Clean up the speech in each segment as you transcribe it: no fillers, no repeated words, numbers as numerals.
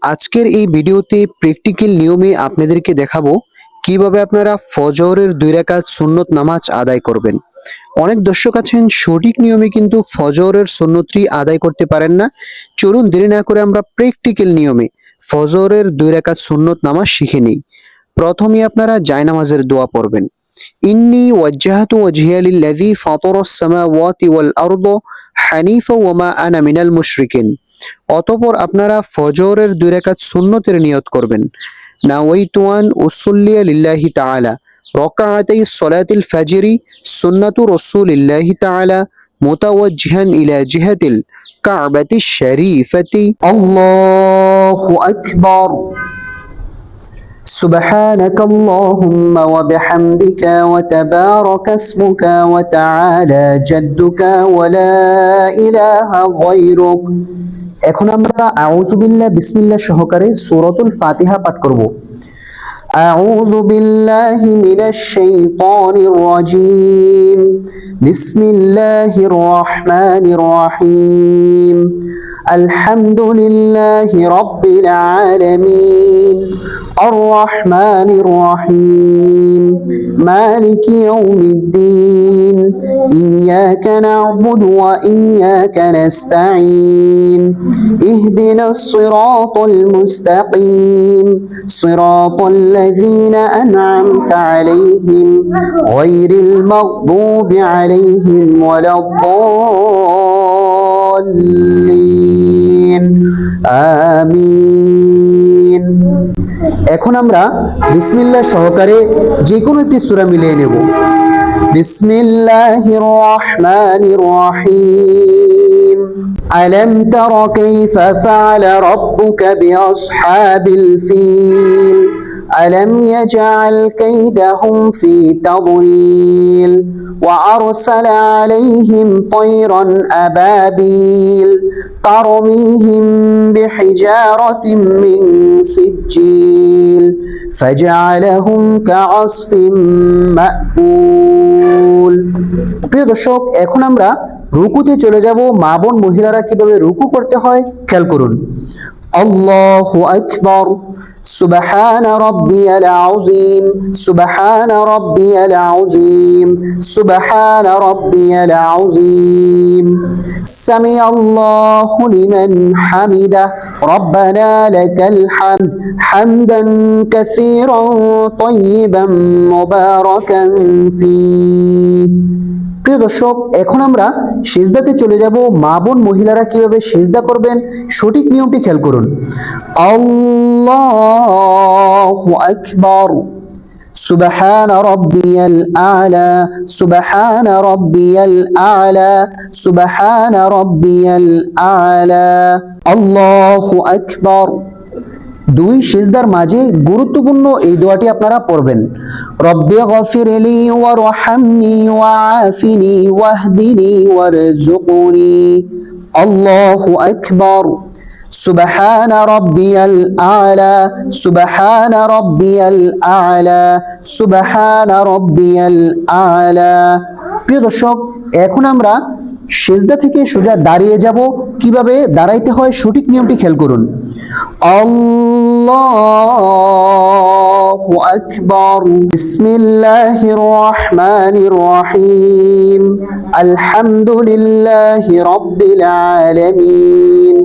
আজকের এই ভিডিওতে প্র্যাকটিক্যাল নিয়মে আপনাদেরকে দেখাবো কিভাবে আপনারা ফজরের 2 রাকাত সুন্নত নামাজ আদায় করবেন। অনেক দর্শক আছেন সঠিক নিয়মে কিন্তু ফজরের সুন্নতটি আদায় করতে পারেন না। চলুন দেরি না করে আমরা প্র্যাকটিক্যাল নিয়মে ফজরের 2 রাকাত সুন্নত নামাজ শিখে নিই। প্রথমে আপনারা জায়নামাজের দোয়া পড়বেন। ইন্নী ওয়াজ্জাহতু ওয়াজহিয়া লিল্লাযী ফাতারাস সামাওয়াতি ওয়াল আরদ হানিফা ওয়া মা আনা মিনাল মুশরিকিন। অতঃপর আপনারা ফজরের 2 রাকাত সুন্নতের নিয়ত করবেন। নাওয়াইতু আন উসাল্লিয়া লিল্লাহি তাআলা রাকাআতাই সলাতিল ফাজরি সুন্নাতু রাসূলিল্লাহি তাআলা মুতাওয়াজ্জিহান ইলা জিহাতিল কাবাতিশ শরীফাতি। আল্লাহু আকবার। سبحانك اللهم وبحمدك وتبارك اسمك وتعالى جدك ولا إله غيرك। এখন আমরা আউযু বিল্লাহ বিসমিল্লাহ সহকারে সূরাতুল ফাতিহা পাঠ করব। أعوذ بالله من الشيطان الرجيم بسم الله الرحمن الرحيم الحمد لله رب العالمين الرحمن الرحيم مالك يوم الدين إياك نعبد وإياك نستعين اهدنا الصراط المستقيم صراط الذين أنعمت عليهم غير المغضوب عليهم ولا الضالين آمين। এখন আমরা বিসমিল্লাহ সহকারে যে কোনো একটি সূরা মিলিয়ে নেব। বিসমিল্লাহির রহমানির রহিম আলাম তারা কাইফা ফাআলা রাব্বুকা বিআসহাবিল ফিল আলাম ইয়াজআল কাইদাহুম ফি তাদলিল وأرسل عليهم طيرا أبابيل ترميهم بحجارة من سجيل فجعلهم كعصف مأكول। প্রিয় দর্শক, এখন আমরা রুকুতে চলে যাব। মা বোন মহিলারা কিভাবে রুকু করতে হয় খেয়াল করুন। আল্লাহু আকবার। سبحان ربي العظيم سبحان ربي العظيم سبحان ربي العظيم سمع الله لمن حمده ربنا لك الحمد حمدا كثيرا طيبا مباركا فيه। প্রিয় দর্শক, এখন আমরা সিজদাতে চলে যাব। মা বোন মহিলারা কিভাবে সিজদা করবেন সঠিক নিয়মটি খেয়াল করুন। আল্লাহু আকবার। সুবহান রাব্বিয়াল আ'লা সুবহান রাব্বিয়াল আ'লা সুবহান রাব্বিয়াল আ'লা আল্লাহু আকবার। দুই সিজদার মাঝে গুরুত্বপূর্ণ এই দোয়াটি আপনারা পড়বেন। রব্বি গফিরলি ওয়ারহামনি ওয়াআফিনি ওয়াহদিনি ওয়ারযুকনি। আল্লাহু আকবার। সুবহান রাব্বিয়াল আ'লা সুবহান রাব্বিয়াল আ'লা সুবহান রাব্বিয়াল আ'লা। প্রিয় দর্শক, এখন আমরা সিজদা থেকে সোজা দাঁড়িয়ে যাব। কিভাবে দাঁড়াইতে হয় সঠিক নিয়মটি খেয়াল করুন। আল্লাহু আকবার। বিসমিল্লাহির রহমানির রহিম আলহামদুলিল্লাহি রাব্বিল আলামিন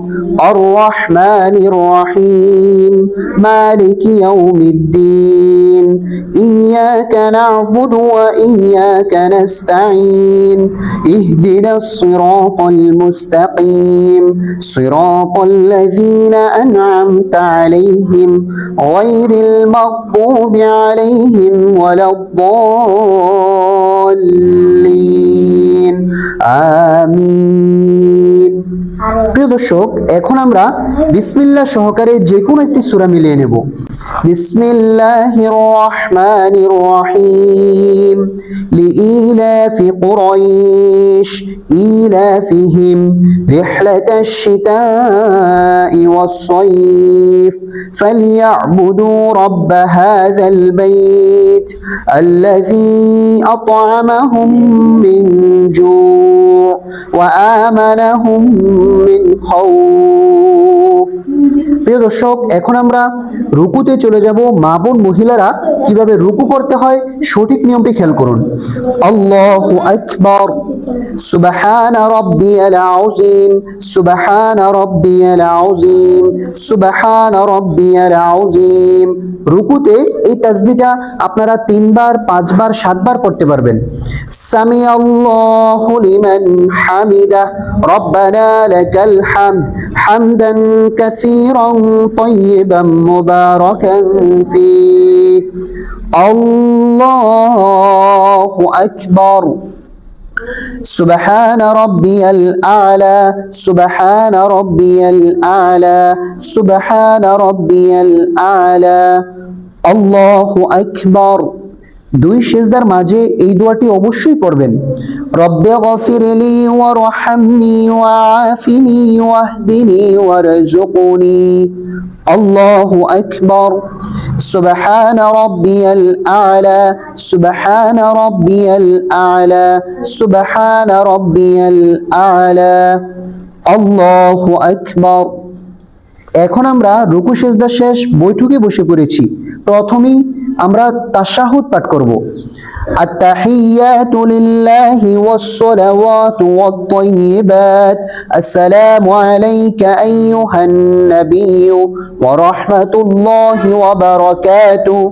আর রহমানির রহিম মালিকি ইয়াউমিদ্দিন ইয়াকা না'বুদু ওয়া ইয়াকা নাস্তাঈন ইহদিনাস সিরাতাল মুস্তাকিম সিরাতাল লাযীনা أنعمت عليهم غير المغضوب عليهم ولا الضالين آمين। প্রিয় দর্শক, এখন আমরা বিসমিল্লাহ সহকারে যে কোনো একটি সূরা মিলিয়ে নেব। বিসমিল্লাহির রহমানির রহিম লিইলাফি কুরাইশ ইলাফিহিম রিহলাতাশ শিতাই ওয়াস-সাইফ ফালইয়াবুদু রাব্ব هذا البيت الذي أطعمهم من جوع وآمنهم من خوف। প্রিয় দর্শক, এখন আমরা রুকুতে চলে যাব। মা বোন মহিলারা কিভাবে রুকু করতে হয় সঠিক নিয়মটি খেয়াল করুন। আল্লাহু আকবার, সুবহান রাব্বিয়াল আযীম, সুবহান রাব্বিয়াল আযীম, সুবহান রাব্বিয়াল আযীম। রুকুতে এই তাসবিহটা আপনারা 3 বার, 5 বার, 7 বার পড়তে পারবেন। সামি আল্লাহু লিমান হামিদা, রব্বানা লাকাল হামদ, হামদান কাসীরান তাইয়িবান মুবারাকান ফীহ। আল্লাহু আকবার, সুবহান রাব্বিয়াল আ'লা, সুবহান রাব্বিয়াল আ'লা, সুবহান রাব্বিয়াল আ'লা। আল্লাহু আকবার। 2 সিজদার মাঝে এই দোয়াটি অবশ্যই পড়বেন। রব্বি গফিরলি ওয়ারহামনি ওয়াআফিনি ওয়াহদিনি ওয়ারযুকনি। আল্লাহু আকবার, সুবহান রাব্বিয়াল আ'লা, সুবহান রাব্বিয়াল আ'লা, সুবহান রাব্বিয়াল আ'লা। আল্লাহু আকবার। এখন আমরা রুকু সিজদা শেষ, বৈঠকে বসে পড়েছি। প্রথমেই আমরা তাশাহুদ পাঠ করব। التحيات لله والصلوات والطيبات السلام عليك أيها النبي ورحمة الله وبركاته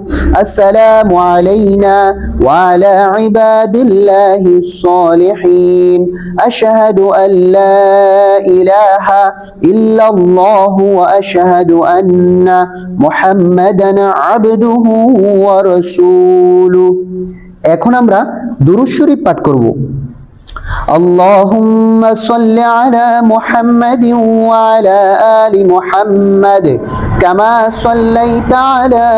السلام علينا وعلى عباد الله الصالحين أشهد أن لا إله إلا الله وأشهد أن محمدا عبده ورسوله। এখন আমরা দুরূদ শরীফ পাঠ করব। اللهم صل على محمد وعلى آل محمد كما صليت على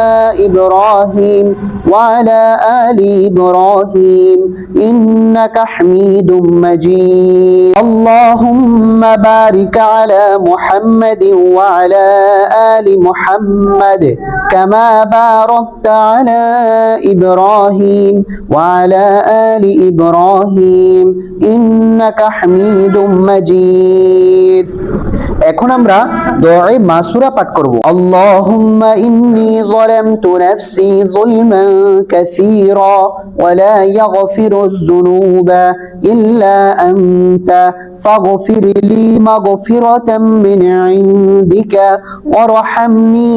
إبراهيم وعلى آل إبراهيم إنك حميد مجيد اللهم بارك على محمد وعلى آل محمد كما باركت على إبراهيم وعلى آل إبراهيم ইন্নাকা হামিদুম মাজিদ। এখন আমরা দুআয়ে মাসুরা পাঠ করব। আল্লাহুম্মা ইন্নী যালামতু নাফসি যুলমান কাসীরা ওয়া লা ইয়াগফিরুয যুনুবা ইল্লা আনতা ফাগফির লি মাগফিরাতাম মিন ইনদিকা ওয়ারহামনি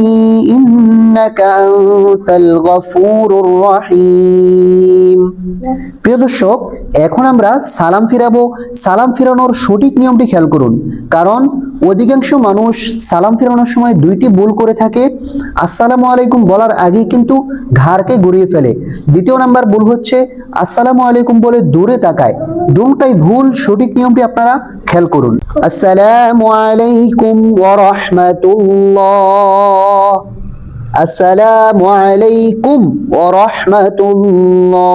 ইন্নাকা আনতাল গফুরুর রহিম। প্রিয় দর্শক, এখন আমরা সালাম ফিরাবো। সালাম ফিরানোর সঠিক নিয়মটি খেয়াল করুন, কারণ অধিকাংশ মানুষ সালাম ফিরানোর সময় 2টি ভুল করে থাকে। আসসালামু আলাইকুম বলার আগেই কিন্তু ঘাড়কে ঘুরিয়ে ফেলে। দ্বিতীয় নাম্বার ভুল হচ্ছে আসসালামু আলাইকুম বলে দূরে তাকায়। দুটোই ভুল। সঠিক নিয়মটি আপনারা খেয়াল করুন। আসসালামু আলাইকুম ওয়া রাহমাতুল্লাহ, আসসালামু আলাইকুম ওয়া রাহমাতুল্লাহ।